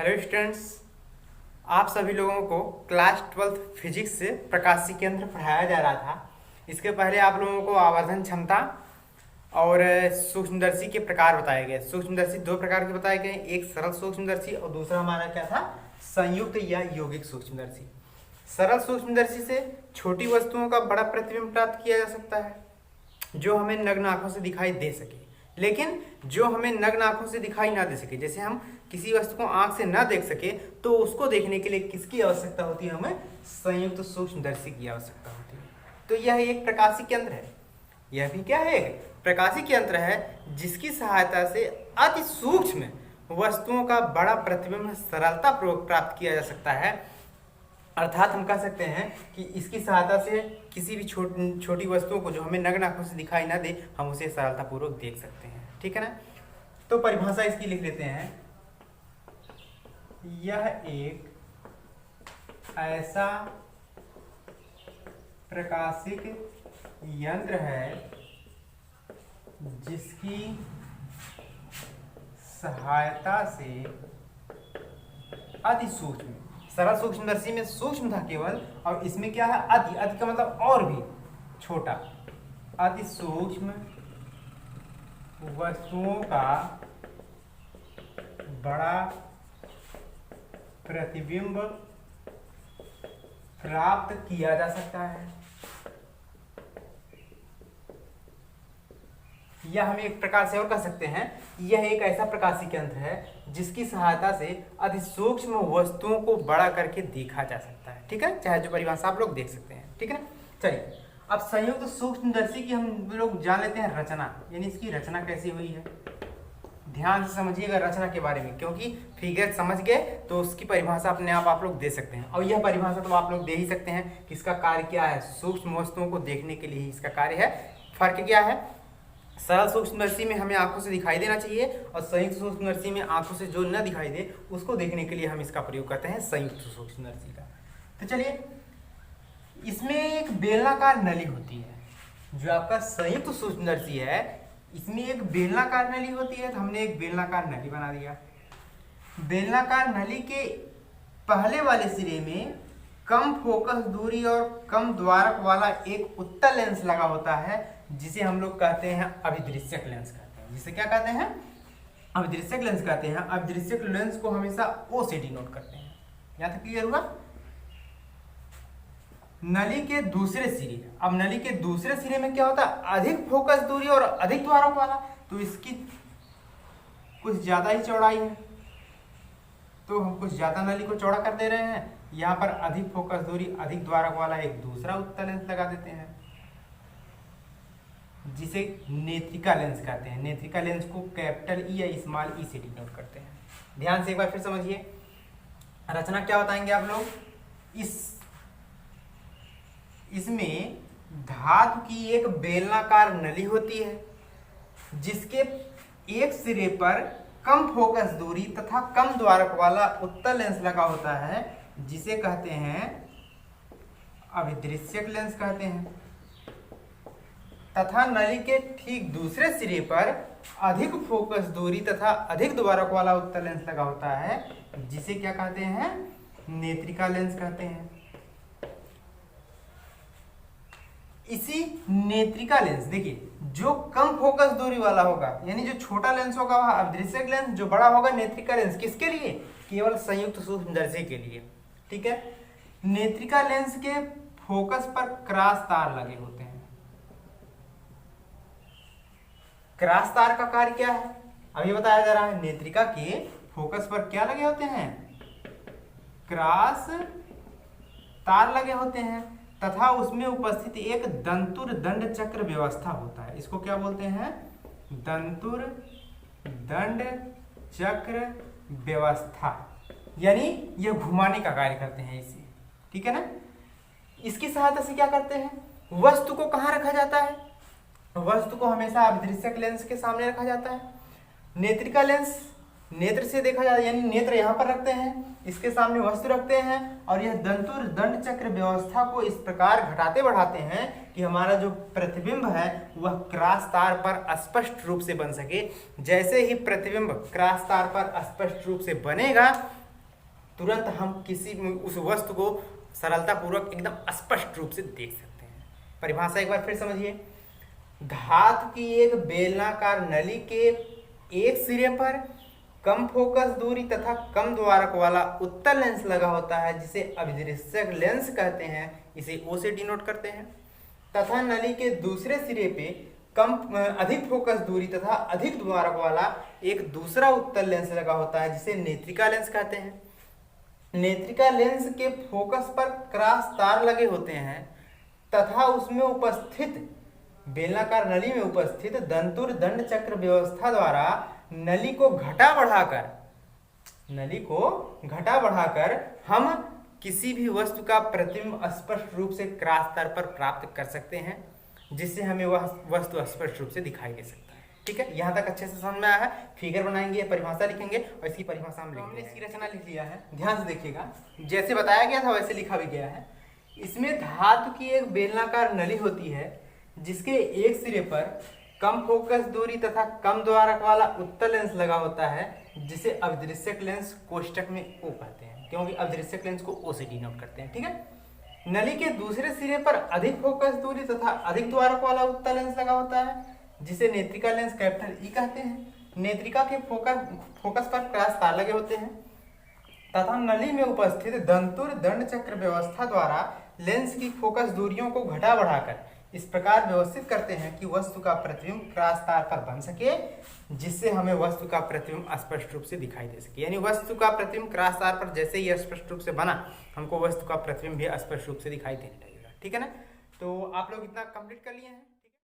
Hello students, आप सभी लोगों को क्लास 12th फिजिक्स से प्रकाशिकी केंद्र पढ़ाया जा रहा था। इसके पहले आप लोगों को आवर्धन क्षमता और सूक्ष्मदर्शी के प्रकार बताए गए। सूक्ष्मदर्शी दो प्रकार के बताए गए, एक सरल सूक्ष्मदर्शी और दूसरा हमारा क्या था, संयुक्त या यौगिक सूक्ष्मदर्शी। सरल सूक्ष्मदर्शी से छोटी वस्तुओं का बड़ा प्रतिबिंब प्राप्त किया जा सकता है जो हमें नग्न आंखों से दिखाई दे सके, लेकिन जो हमें नग्न आंखों से दिखाई ना दे सके, जैसे हम किसी वस्तु को आंख से ना देख सके तो उसको देखने के लिए किसकी आवश्यकता होती है, हमें संयुक्त सूक्ष्मदर्शी की आवश्यकता होती है। तो यह एक प्रकाशिकी यंत्र है, यह भी क्या है, प्रकाशिकी यंत्र है जिसकी सहायता से अति सूक्ष्म वस्तुओं का बड़ा प्रतिबिंब सरलता पूर्वक प्राप्त किया जा सकता है। अर्थात हम कह सकते हैं कि इसकी सहायता से किसी भी छोटी वस्तुओं को जो हमें नग्न आंखों से दिखाई ना दे, हम उसे सरलतापूर्वक देख सकते हैं। ठीक है ना। तो परिभाषा इसकी लिख लेते हैं, यह एक ऐसा प्रकाशिक यंत्र है जिसकी सहायता से अति सूक्ष्म, सरल सूक्ष्मदर्शी में सूक्ष्म था केवल, और इसमें क्या है, अति, अति का मतलब और भी छोटा, अति सूक्ष्म वस्तुओं का बड़ा प्रतिबिंब प्राप्त किया जा सकता है। यह हम एक प्रकार से और कह सकते हैं, यह एक ऐसा प्रकाशिकी यंत्र है जिसकी सहायता से अति सूक्ष्म वस्तुओं को बड़ा करके देखा जा सकता है। ठीक है, चाहे जो परिभाषा आप लोग देख सकते हैं। ठीक है ना। चलिए, अब संयुक्त सूक्ष्मदर्शी की हम लोग जान लेते हैं रचना, यानी इसकी रचना कैसी हुई है। ध्यान से समझिएगा रचना के बारे में, क्योंकि फिगर समझ गए तो उसकी परिभाषा अपने आप लोग दे सकते हैं, और यह परिभाषा तो आप लोग दे ही सकते हैं कि इसका कार्य क्या है, सूक्ष्म वस्तुओं को देखने के लिए इसका कार्य है। फर्क क्या है, सरल सूक्ष्मदर्शी में हमें आंखों से दिखाई देना चाहिए, और संयुक्त सूक्ष्मदर्शी में आंखों से जो न दिखाई दे उसको देखने के लिए हम इसका प्रयोग करते हैं, संयुक्त सूक्ष्मदर्शी का। तो चलिए, इसमें एक बेलनाकार नली होती है। जो आपका संयुक्त सूक्ष्मदर्शी है इसमें एक बेलनाकार नली होती है, तो हमने एक बेलनाकार नली बना दिया। बेलनाकार नली के पहले वाले सिरे में कम फोकस दूरी और कम द्वारक वाला एक उत्तल लेंस लगा होता है, जिसे हम लोग कहते हैं अभिदृश्यक लेंस कहते हैं। जिसे क्या कहते हैं, अभिदृश्यक लेंस कहते हैं। अभिदृश्यक लेंस को हमेशा ओ से डिनोट करते हैं। यहाँ तक क्लियर हुआ। नली के दूसरे सिरे, अब नली के दूसरे सिरे में क्या होता है, अधिक फोकस दूरी और अधिक द्वारक वाला, तो इसकी कुछ ज्यादा ही चौड़ाई है, तो हम कुछ ज्यादा नली को चौड़ा कर दे रहे हैं। यहाँ पर अधिक फोकस दूरी अधिक द्वारक वाला एक दूसरा उत्तल लेंस लगा देते हैं, जिसे नेत्रिका लेंस कहते हैं। नेत्रिका लेंस को कैपिटल ई या स्मॉल ई से डिनोट करते हैं। ध्यान से एक बार फिर समझिए, रचना क्या बताएंगे आप लोग। इसमें धातु की एक बेलनाकार नली होती है जिसके एक सिरे पर कम फोकस दूरी तथा कम द्वारक वाला उत्तल लेंस लगा होता है, जिसे कहते हैं अभिदृश्यक लेंस कहते हैं। तथा नली के ठीक दूसरे सिरे पर अधिक फोकस दूरी तथा अधिक द्वारक वाला उत्तल लेंस लगा होता है, जिसे क्या कहते हैं, नेत्रिका लेंस कहते हैं। इसी नेत्रिका लेंस, देखिए, जो कम फोकस दूरी वाला होगा, यानी जो छोटा लेंस होगा वह अभिदृश्यक लेंस, जो बड़ा होगा नेत्रिका लेंस। किसके लिए, केवल संयुक्त सूक्ष्मदर्शी के लिए। ठीक है। नेत्रिका लेंस के फोकस पर क्रॉस तार लगे होते हैं। क्रॉस तार का कार्य क्या है, अभी बताया जा रहा है। नेत्रिका के फोकस पर क्या लगे होते हैं, क्रॉस तार लगे होते हैं, तथा उसमें उपस्थित एक दंतुर दंड चक्र व्यवस्था होता है। इसको क्या बोलते हैं, दंतुर दंड चक्र व्यवस्था, यानी यह घुमाने का कार्य करते हैं इसे। ठीक है ना। इसकी सहायता से क्या करते हैं, वस्तु को कहाँ रखा जाता है, वस्तु को हमेशा अभिदृश्यक लेंस के सामने रखा जाता है। नेत्रिका लेंस नेत्र से देखा जाता है, यानी नेत्र यहाँ पर रखते हैं, इसके सामने वस्तु रखते हैं, और यह दंतुर दंड चक्र व्यवस्था को इस प्रकार घटाते बढ़ाते हैं कि हमारा जो प्रतिबिंब है वह क्रॉस तार पर स्पष्ट रूप से बन सके। जैसे ही प्रतिबिंब क्रॉस तार पर स्पष्ट रूप से बनेगा तुरंत हम किसी उस वस्तु को सरलतापूर्वक एकदम स्पष्ट रूप से देख सकते हैं। परिभाषा एक बार फिर समझिए। धातु की एक बेलनाकार नली के एक सिरे पर कम फोकस दूरी तथा कम द्वारक वाला उत्तल लेंस लगा होता है, जिसे अभिदृश्यक लेंस कहते हैं। इसे ओ से डिनोट करते हैं। तथा नली के दूसरे सिरे पे अधिक फोकस दूरी तथा अधिक द्वारक वाला एक दूसरा उत्तल लेंस लगा होता है, जिसे नेत्रिका लेंस कहते हैं। नेत्रिका लेंस के फोकस पर क्रॉस तार लगे होते हैं तथा उसमें उपस्थित बेलनाकार नली में उपस्थित दंतुर दंड चक्र व्यवस्था द्वारा नली को घटा बढ़ाकर हम किसी भी वस्तु का प्रतिबिंब स्पष्ट रूप से क्रॉस तार पर प्राप्त कर सकते हैं, जिससे हमें वह वस्तु स्पष्ट रूप से दिखाई दे सकता है। ठीक है, यहाँ तक अच्छे से समझ में आया है। फिगर बनाएंगे, परिभाषा लिखेंगे और इसकी परिभाषा हम हमने इसकी रचना लिख लिया है। ध्यान से देखिएगा, जैसे बताया गया था वैसे लिखा भी गया है। इसमें धातु की एक बेलनाकार नली होती है, जिसके एक सिरे पर कम फोकस दूरी तथा कम द्वारक वाला उत्तल लेंस लगा होता है, जिसे अभिदृश्यक लेंस कोष्टक में ओ कहते हैं, क्योंकि अभिदृश्यक लेंस को ओ से डिनोट करते हैं। ठीक है, नली के दूसरे सिरे पर अधिक फोकस दूरी तथा अधिक द्वारक वाला उत्तल लेंस लगा होता है, जिसे नेत्रिका लेंस कैपिटल ई कहते हैं। नेत्रिका के फोकस पर क्रॉस तार लगे होते हैं तथा नली में उपस्थित दंतुर दंड चक्र व्यवस्था द्वारा लेंस की फोकस दूरियों को घटा बढ़ाकर इस प्रकार व्यवस्थित करते हैं कि वस्तु का प्रतिबिंब क्रॉस तार पर बन सके, जिससे हमें वस्तु का प्रतिबिंब स्पष्ट रूप से दिखाई दे सके। यानी वस्तु का प्रतिबिंब क्रॉस तार पर जैसे ही स्पष्ट रूप से बना, हमको वस्तु का प्रतिबिंब भी स्पष्ट रूप से दिखाई देने लगेगा। ठीक है ना, तो आप लोग इतना कंप्लीट कर लिए हैं।